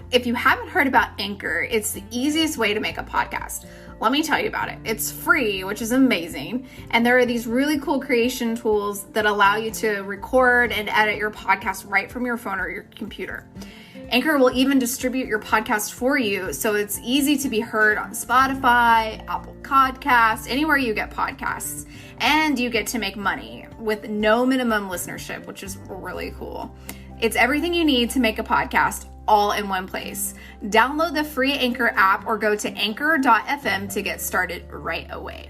if you haven't heard about Anchor, it's the easiest way to make a podcast. Let me tell you about it. It's free, which is amazing. And there are these really cool creation tools that allow you to record and edit your podcast right from your phone or your computer. Anchor will even distribute your podcast for you, so it's easy to be heard on Spotify, Apple Podcasts, anywhere you get podcasts. And you get to make money with no minimum listenership, which is really cool. It's everything you need to make a podcast all in one place. Download the free Anchor app or go to anchor.fm to get started right away.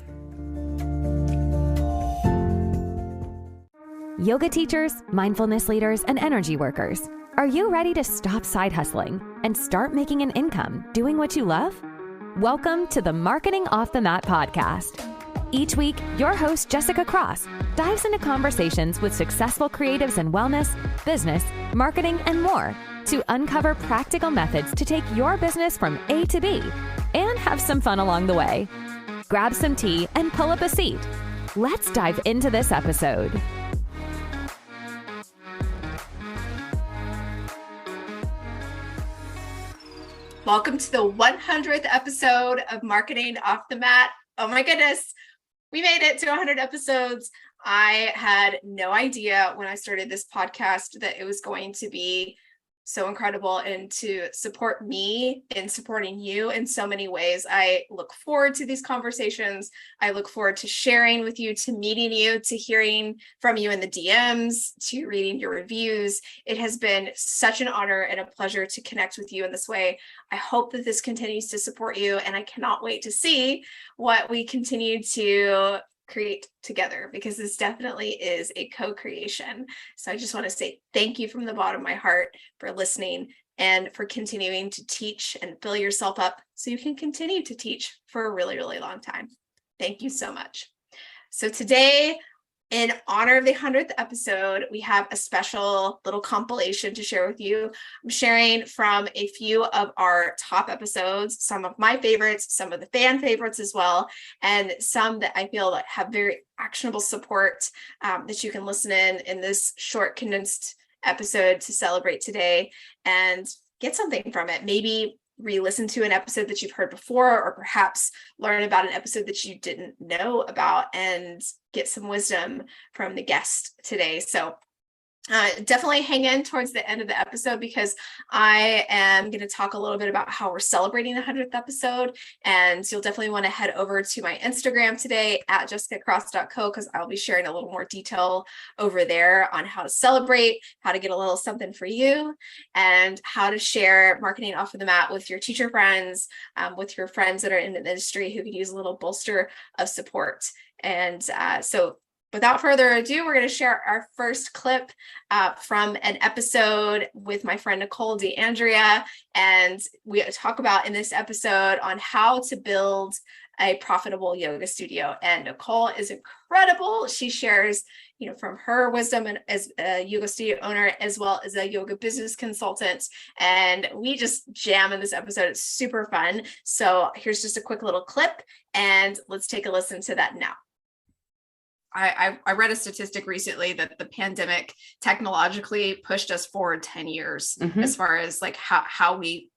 Yoga teachers, mindfulness leaders, and energy workers, are you ready to stop side hustling and start making an income doing what you love? Welcome to the Marketing Off the Mat podcast. Each week, your host, Jessica Cross, dives into conversations with successful creatives in wellness, business, marketing, and more to uncover practical methods to take your business from A to B and have some fun along the way. Grab some tea and pull up a seat. Let's dive into this episode. Welcome to the 100th episode of Marketing Off the Mat. Oh my goodness, we made it to 100 episodes. I had no idea when I started this podcast that it was going to be so incredible and to support me in supporting you in so many ways. I look forward to these conversations. I look forward to sharing with you, to meeting you, to hearing from you in the DMs, to reading your reviews. It has been such an honor and a pleasure to connect with you in this way. I hope that this continues to support you, and I cannot wait to see what we continue to create together, because this definitely is a co-creation. So I just want to say thank you from the bottom of my heart for listening and for continuing to teach and fill yourself up so you can continue to teach for a really, really long time. Thank you so much. So today, in honor of the 100th episode, we have a special little compilation to share with you. I'm sharing from a few of our top episodes, some of my favorites, some of the fan favorites as well, and some that I feel that have very actionable support that you can listen in this short, condensed episode to celebrate today and get something from it. Maybe re-listen to an episode that you've heard before, or perhaps learn about an episode that you didn't know about and get some wisdom from the guest today. So definitely hang in towards the end of the episode, because I am going to talk a little bit about how we're celebrating the 100th episode. And you'll definitely want to head over to my Instagram today at jessicacross.co, because I'll be sharing a little more detail over there on how to celebrate, how to get a little something for you, and how to share Marketing Off of the Mat with your teacher friends, with your friends that are in the industry who could use a little bolster of support. And so without further ado, we're going to share our first clip from an episode with my friend Nicole DeAndrea. And we talk about in this episode on how to build a profitable yoga studio. And Nicole is incredible. She shares, from her wisdom and as a yoga studio owner, as well as a yoga business consultant. And we just jam in this episode. It's super fun. So here's just a quick little clip, and let's take a listen to that now. I read a statistic recently that the pandemic technologically pushed us forward 10 years as far as like how we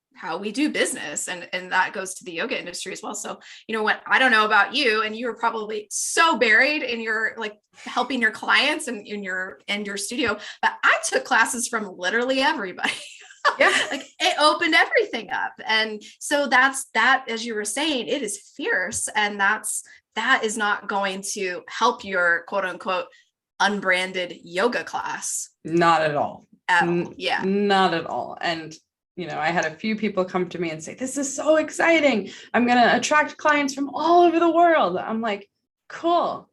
do business. And that goes to the yoga industry as well. So, what I don't know about you, and you were probably so buried in your like helping your clients and in your studio, but I took classes from literally everybody. Yeah. Like it opened everything up. And so that, as you were saying, it is fierce. And that is not going to help your quote unquote unbranded yoga class. Not at all. Yeah. Not at all. And, I had a few people come to me and say, this is so exciting. I'm going to attract clients from all over the world. I'm like, cool.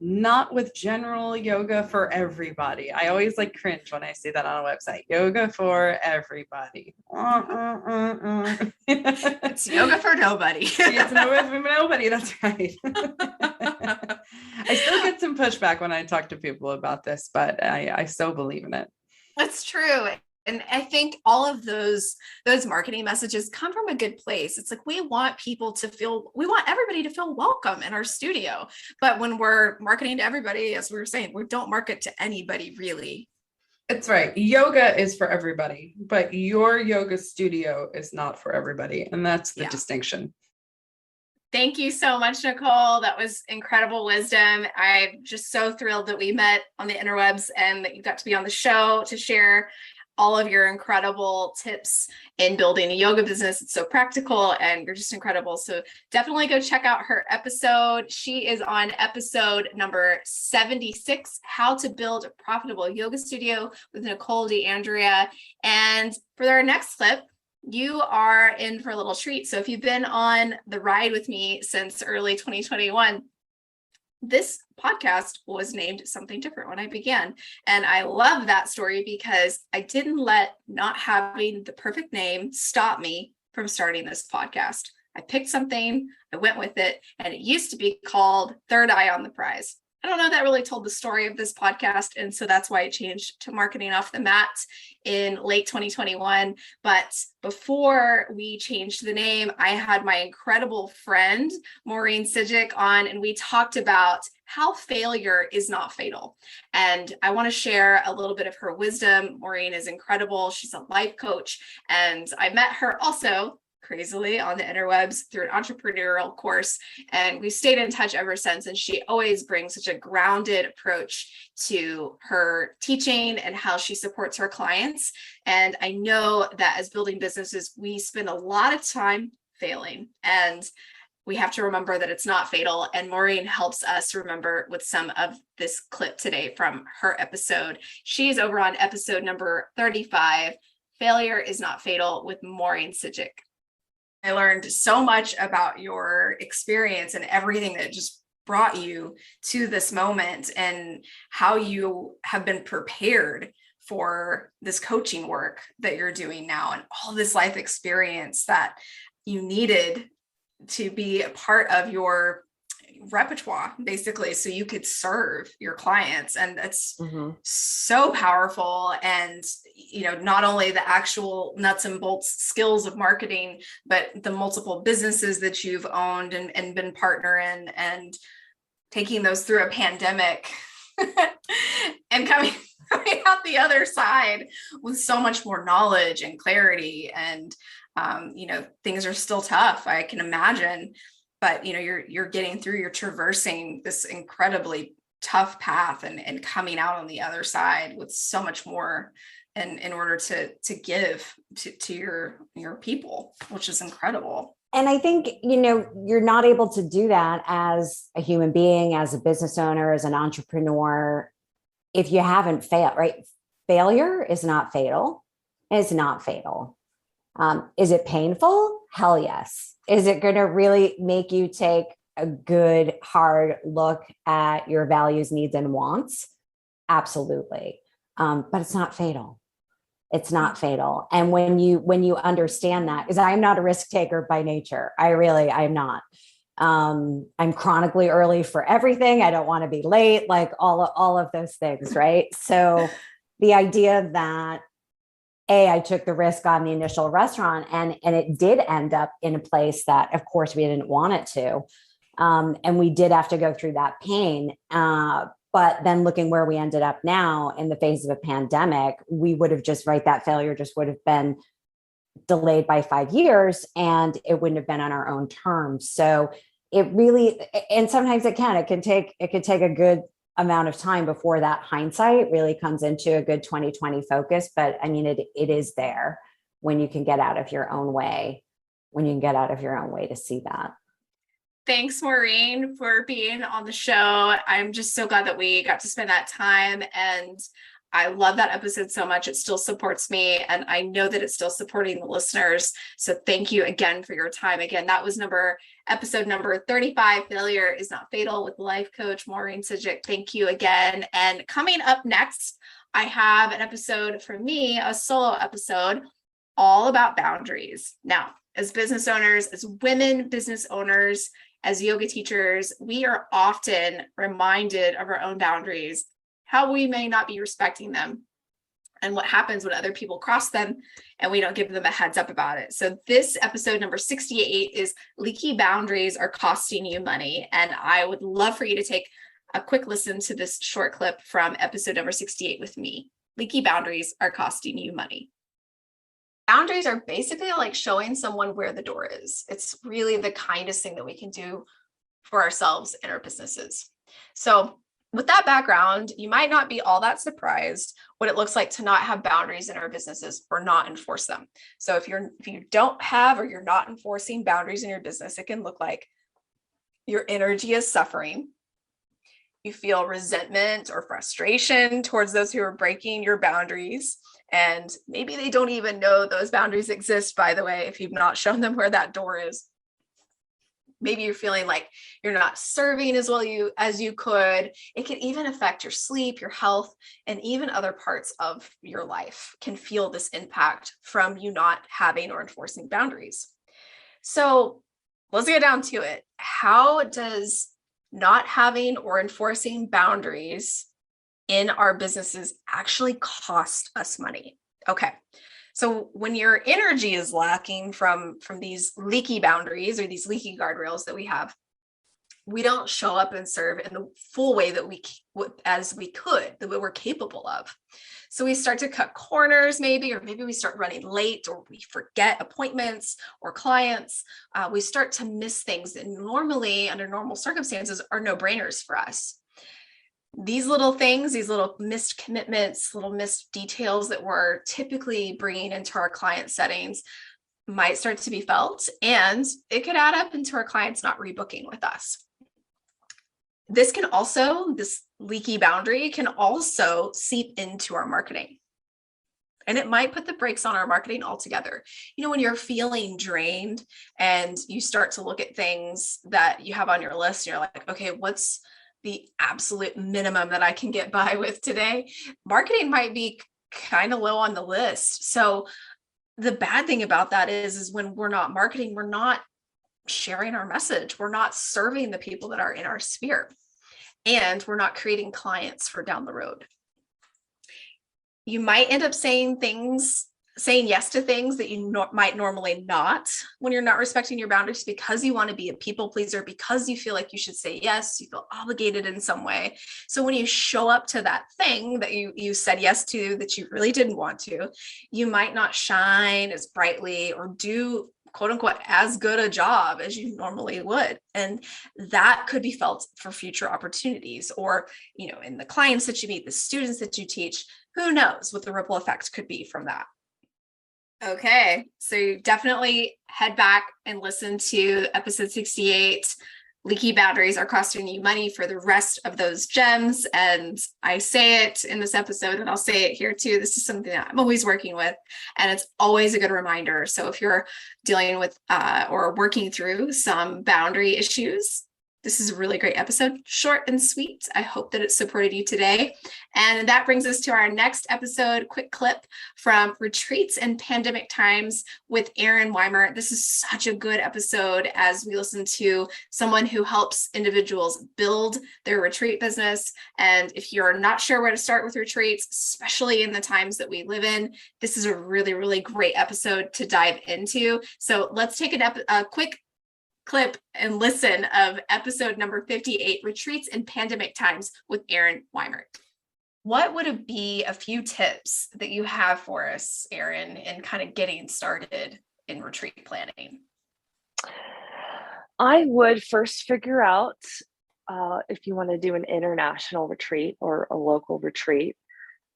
Not with general yoga for everybody. I always cringe when I see that on a website. Yoga for everybody. It's yoga for nobody. It's yoga for nobody. That's right. I still get some pushback when I talk to people about this, but I so believe in it. That's true. And I think all of those marketing messages come from a good place. It's like, we want everybody to feel welcome in our studio. But when we're marketing to everybody, as we were saying, we don't market to anybody really. It's right. Yoga is for everybody, but your yoga studio is not for everybody. And that's the distinction. Thank you so much, Nicole. That was incredible wisdom. I'm just so thrilled that we met on the interwebs and that you got to be on the show to share all of your incredible tips in building a yoga business. It's so practical and you're just incredible. So definitely go check out her episode. She is on episode number 76, How to Build a Profitable Yoga Studio with Nicole D'Andrea. And for our next clip, you are in for a little treat. So if you've been on the ride with me since early 2021, this podcast was named something different when I began. And I love that story because I didn't let not having the perfect name stop me from starting this podcast. I picked something, I went with it, and it used to be called Third Eye on the Prize. I don't know that really told the story of this podcast. And so that's why it changed to Marketing Off the Mat in late 2021. But before we changed the name, I had my incredible friend, Maureen Sijic, on, and we talked about how failure is not fatal. And I want to share a little bit of her wisdom. Maureen is incredible. She's a life coach. And I met her also crazily on the interwebs through an entrepreneurial course. And we stayed in touch ever since. And she always brings such a grounded approach to her teaching and how she supports her clients. And I know that as building businesses, we spend a lot of time failing. And we have to remember that it's not fatal. And Maureen helps us remember with some of this clip today from her episode. She's over on episode number 35, Failure is Not Fatal, with Maureen Sijic. I learned so much about your experience and everything that just brought you to this moment and how you have been prepared for this coaching work that you're doing now and all this life experience that you needed to be a part of your repertoire, basically, so you could serve your clients. And that's so powerful. And, you know, not only the actual nuts and bolts skills of marketing, but the multiple businesses that you've owned and been partner in, and taking those through a pandemic and coming out the other side with so much more knowledge and clarity. And, you know, things are still tough, I can imagine. But, you know, you're getting through, you're traversing this incredibly tough path and coming out on the other side with so much more in order to give to your people, which is incredible. And I think, you know, you're not able to do that as a human being, as a business owner, as an entrepreneur, if you haven't failed, right? Failure is not fatal. It's not fatal. Is it painful? Hell yes. Is it going to really make you take a good, hard look at your values, needs, and wants? Absolutely. But it's not fatal. It's not fatal. And when you understand that, because I'm not a risk taker by nature, I'm not. I'm chronically early for everything. I don't want to be late, like all of those things, right? So the idea that I took the risk on the initial restaurant and it did end up in a place that, of course, we didn't want it to. And we did have to go through that pain. But then looking where we ended up now in the face of a pandemic, we would have that failure just would have been delayed by 5 years and it wouldn't have been on our own terms. So it really, and sometimes it could take a good amount of time before that hindsight really comes into a good 2020 focus. But I mean, it is there when you can get out of your own way, to see that. Thanks, Maureen, for being on the show. I'm just so glad that we got to spend that time. And I love that episode so much. It still supports me. And I know that it's still supporting the listeners. So thank you again for your time. Again, that was episode number 35, Failure is Not Fatal, with life coach Maureen Sijic. Thank you again. And coming up next, I have an episode from me, a solo episode, all about boundaries. Now, as business owners, as women business owners, as yoga teachers, we are often reminded of our own boundaries, how we may not be respecting them, and what happens when other people cross them and we don't give them a heads up about it. So this episode number 68 is Leaky Boundaries Are Costing You Money. And I would love for you to take a quick listen to this short clip from episode number 68 with me. leaky boundaries are costing you money. Boundaries are basically like showing someone where the door is. It's really the kindest thing that we can do for ourselves and our businesses. So with that background, you might not be all that surprised what it looks like to not have boundaries in our businesses or not enforce them. So if you don't have or you're not enforcing boundaries in your business, it can look like your energy is suffering. You feel resentment or frustration towards those who are breaking your boundaries. And maybe they don't even know those boundaries exist, by the way, if you've not shown them where that door is. Maybe you're feeling like you're not serving as well as you could. It can even affect your sleep, your health, and even other parts of your life can feel this impact from you not having or enforcing boundaries. So let's get down to it. How does not having or enforcing boundaries in our businesses actually cost us money? Okay. So when your energy is lacking from these leaky boundaries or these leaky guardrails that we have, we don't show up and serve in the full way that that we're capable of. So we start to cut corners or maybe we start running late, or we forget appointments or clients. We start to miss things that normally under normal circumstances are no-brainers for us. These little things, these little missed commitments, little missed details that we're typically bringing into our client settings might start to be felt, and it could add up into our clients not rebooking with us. This leaky boundary can also seep into our marketing. And it might put the brakes on our marketing altogether. When you're feeling drained and you start to look at things that you have on your list, and you're like, okay, what's the absolute minimum that I can get by with today? Marketing might be kind of low on the list. So the bad thing about that is when we're not marketing, we're not sharing our message. We're not serving the people that are in our sphere, and we're not creating clients for down the road. You might end up saying yes to things that you might normally not when you're not respecting your boundaries, because you want to be a people pleaser, because you feel like you should say yes, you feel obligated in some way. So when you show up to that thing that you said yes to that you really didn't want to, you might not shine as brightly or do quote unquote as good a job as you normally would. And that could be felt for future opportunities, or, in the clients that you meet, the students that you teach. Who knows what the ripple effect could be from that. Okay, so you definitely head back and listen to episode 68. Leaky boundaries are costing you money for the rest of those gems. And I say it in this episode, and I'll say it here too. This is something that I'm always working with, and it's always a good reminder. So if you're dealing with or working through some boundary issues, this is a really great episode, short and sweet. I hope that it supported you today. And that brings us to our next episode, quick clip from Retreats in Pandemic Times with Erin Weimer. This is such a good episode as we listen to someone who helps individuals build their retreat business. And if you're not sure where to start with retreats, especially in the times that we live in, this is a really, really great episode to dive into. So let's take a quick clip and listen of episode number 58, Retreats in Pandemic Times with Erin Weimer. What would it be a few tips that you have for us, Erin, in kind of getting started in retreat planning? I would first figure out if you want to do an international retreat or a local retreat.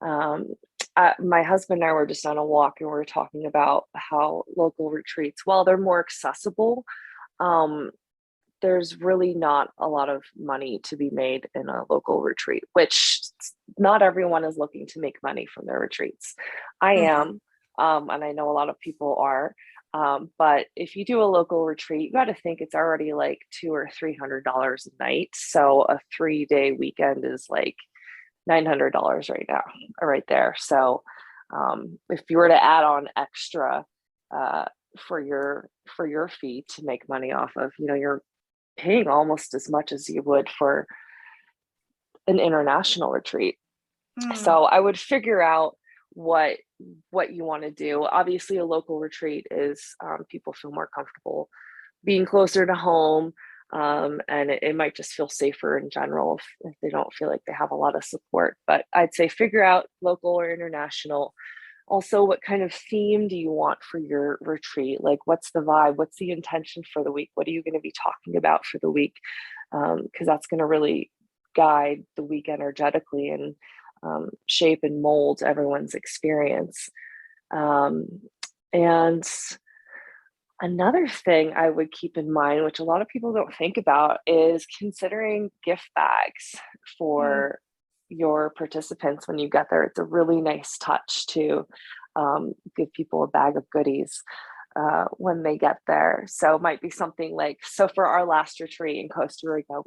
My husband and I were just on a walk, and we were talking about how local retreats, while they're more accessible, there's really not a lot of money to be made in a local retreat, which not everyone is looking to make money from their retreats. I am, and I know a lot of people are, but if you do a local retreat, you got to think it's already like $200 or $300 a night. So a 3-day weekend is like $900 right now, right there. So if you were to add on extra for your fee to make money off of, you're paying almost as much as you would for an international retreat. So I would figure out what you want to do. Obviously, a local retreat is people feel more comfortable being closer to home. And it might just feel safer in general if they don't feel like they have a lot of support. But I'd say figure out local or international. Also, what kind of theme do you want for your retreat? Like, what's the vibe? What's the intention for the week? What are you going to be talking about for the week? Because that's going to really guide the week energetically and shape and mold everyone's experience. And another thing I would keep in mind, which a lot of people don't think about, is considering gift bags for your participants when you get there. It's a really nice touch to give people a bag of goodies when they get there. So it might be something like, so for our last retreat in Costa Rica,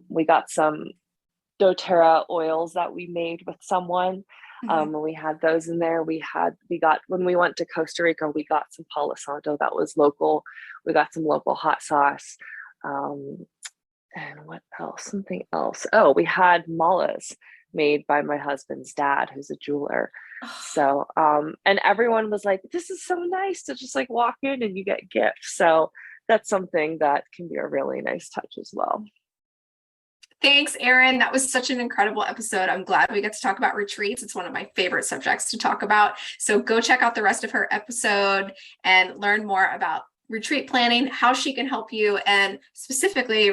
we got some doTERRA oils that we made with someone. And we had those in there. We got, when we went to Costa Rica, we got some Palo Santo that was local. We got some local hot sauce. And what else? Something else. Oh, we had malas made by my husband's dad, who's a jeweler. So, and everyone was like, this is so nice to just like walk in and you get gifts. So that's something that can be a really nice touch as well. Thanks, Erin. That was such an incredible episode. I'm glad we get to talk about retreats. It's one of my favorite subjects to talk about. So go check out the rest of her episode and learn more about retreat planning, how she can help you, and specifically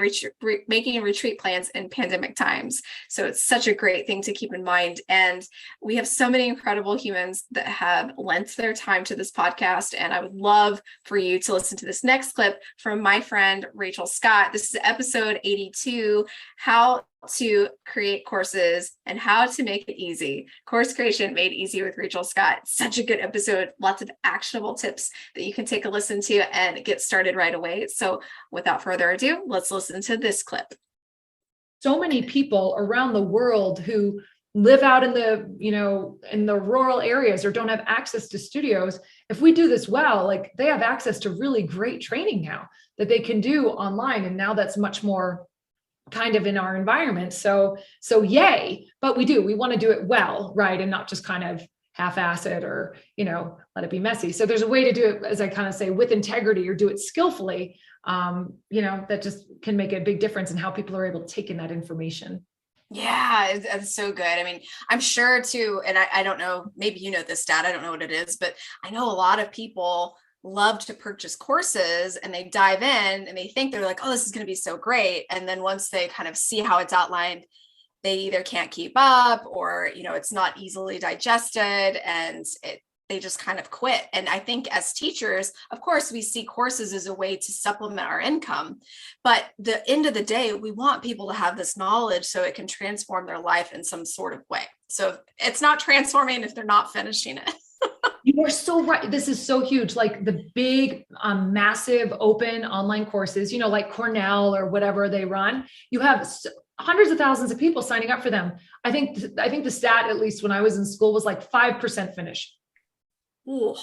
making retreat plans in pandemic times. So it's such a great thing to keep in mind. And we have so many incredible humans that have lent their time to this podcast. And I would love for you to listen to this next clip from my friend, Rachel Scott. This is episode 82, how to create courses and how to make it easy. Course creation made easy with Rachel Scott. Such a good episode. Lots of actionable tips that you can take a listen to and get started right away. So without further ado, let's listen to this clip. So many people around the world who live out in the rural areas or don't have access to studios. If we do this well, like they have access to really great training now that they can do online. And now that's much more kind of in our environment. So yay, but we want to do it well, right? And not just kind of half-ass it or, let it be messy. So there's a way to do it, as I kind of say, with integrity or do it skillfully, that just can make a big difference in how people are able to take in that information. Yeah, it's so good. I mean, I'm sure too, and I don't know, maybe you know this stat, I don't know what it is, but I know a lot of people love to purchase courses and they dive in and they think they're like, oh, this is going to be so great. And then once they kind of see how it's outlined, they either can't keep up or, it's not easily digested and they just kind of quit. And I think as teachers, of course, we see courses as a way to supplement our income, but the end of the day, we want people to have this knowledge so it can transform their life in some sort of way. So it's not transforming if they're not finishing it. You are so right. This is so huge. Like the big, massive open online courses, like Cornell or whatever they run, you have hundreds of thousands of people signing up for them. I think the stat, at least when I was in school, was like 5% finish. Ooh.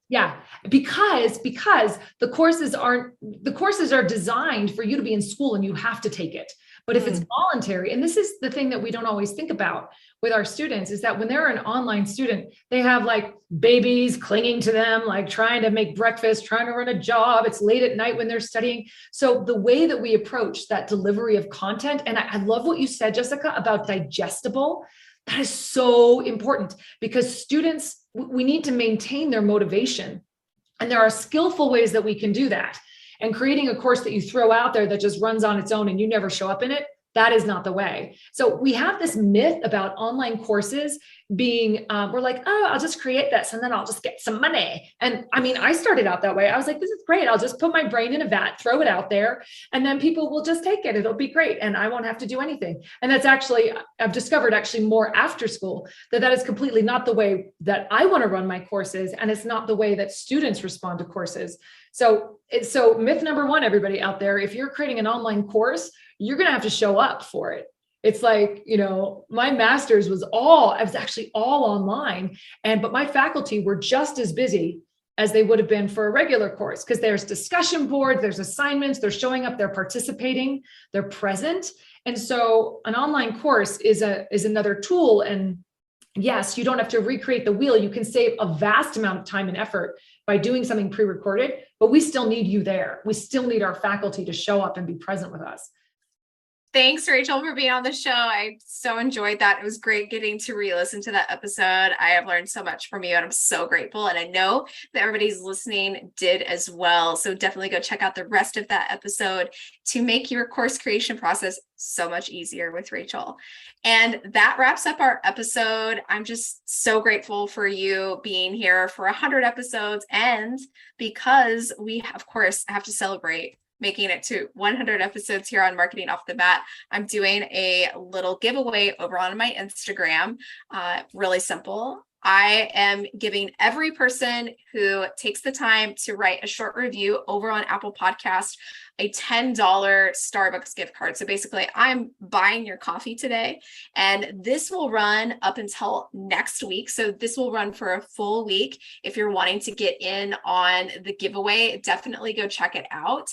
Yeah, because the courses are designed for you to be in school and you have to take it. But if it's voluntary, and this is the thing that we don't always think about with our students, is that when they're an online student, they have like babies clinging to them, like trying to make breakfast, trying to run a job. It's late at night when they're studying. So the way that we approach that delivery of content, and I love what you said, Jessica, about digestible. That is so important because students, we need to maintain their motivation. And there are skillful ways that we can do that. And creating a course that you throw out there that just runs on its own and you never show up in it, that is not the way. So we have this myth about online courses being, we're like, oh, I'll just create this and then I'll just get some money. And I mean, I started out that way. I was like, this is great. I'll just put my brain in a vat, throw it out there, and then people will just take it. It'll be great. And I won't have to do anything. And that's actually, I've discovered actually more after school that is completely not the way that I want to run my courses. And it's not the way that students respond to courses. So myth number one, everybody out there, if you're creating an online course, you're going to have to show up for it. It's like, my master's was actually all online, but my faculty were just as busy as they would have been for a regular course because there's discussion boards, there's assignments, they're showing up, they're participating, they're present. And so an online course is another tool and yes, you don't have to recreate the wheel. You can save a vast amount of time and effort by doing something pre-recorded, but we still need you there. We still need our faculty to show up and be present with us. Thanks, Rachel, for being on the show. I so enjoyed that. It was great getting to re-listen to that episode. I have learned so much from you, and I'm so grateful. And I know that everybody's listening did as well. So definitely go check out the rest of that episode to make your course creation process so much easier with Rachel. And that wraps up our episode. I'm just so grateful for you being here for 100 episodes. And because we, of course, have to celebrate making it to 100 episodes here on Marketing Off the Bat, I'm doing a little giveaway over on my Instagram. Really simple. I am giving every person who takes the time to write a short review over on Apple Podcast a $10 Starbucks gift card. So basically, I'm buying your coffee today, and this will run up until next week. So this will run for a full week. If you're wanting to get in on the giveaway, definitely go check it out.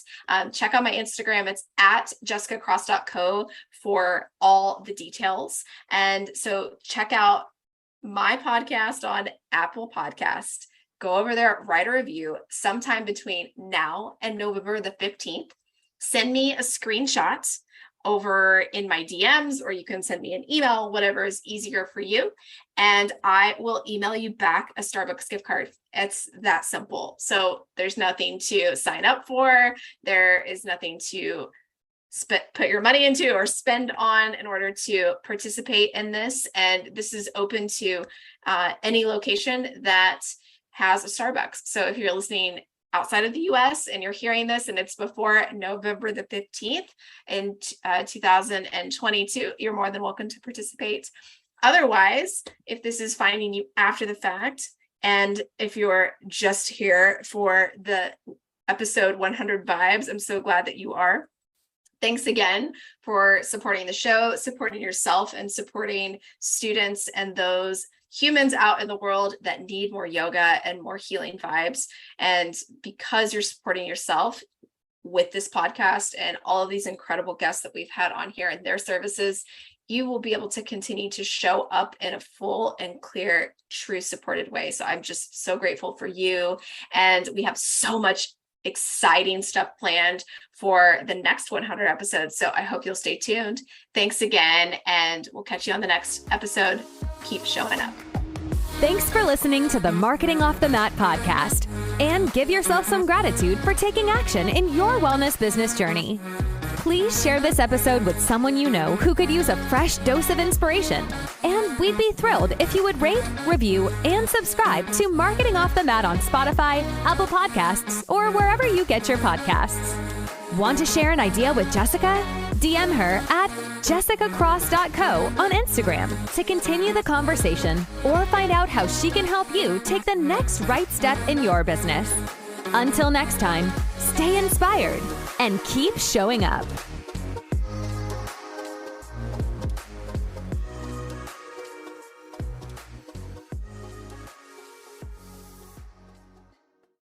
Check out my Instagram. It's at jessicacross.co for all the details. And so check out my podcast on Apple Podcast. Go over there, write a review sometime between now and November the 15th. Send me a screenshot over in my DMs, or you can send me an email, whatever is easier for you. And I will email you back a Starbucks gift card. It's that simple. So there's nothing to sign up for. There is nothing to put your money into or spend on in order to participate in this. And this is open to any location that has a Starbucks. So if you're listening outside of the US and you're hearing this and it's before November the 15th in 2022, you're more than welcome to participate. Otherwise, if this is finding you after the fact, and if you're just here for the episode 100 vibes, I'm so glad that you are. Thanks again for supporting the show, supporting yourself, and supporting students and those humans out in the world that need more yoga and more healing vibes. And because you're supporting yourself with this podcast and all of these incredible guests that we've had on here and their services, you will be able to continue to show up in a full and clear, true supported way. So I'm just so grateful for you. And we have so much exciting stuff planned for the next 100 episodes. So I hope you'll stay tuned. Thanks again, and we'll catch you on the next episode. Keep showing up. Thanks for listening to the Marketing Off the Mat podcast, and give yourself some gratitude for taking action in your wellness business journey. Please share this episode with someone you know who could use a fresh dose of inspiration. And we'd be thrilled if you would rate, review, and subscribe to Marketing Off the Mat on Spotify, Apple Podcasts, or wherever you get your podcasts. Want to share an idea with Jessica? DM her at jessicacross.co on Instagram to continue the conversation, or find out how she can help you take the next right step in your business. Until next time, stay inspired and keep showing up.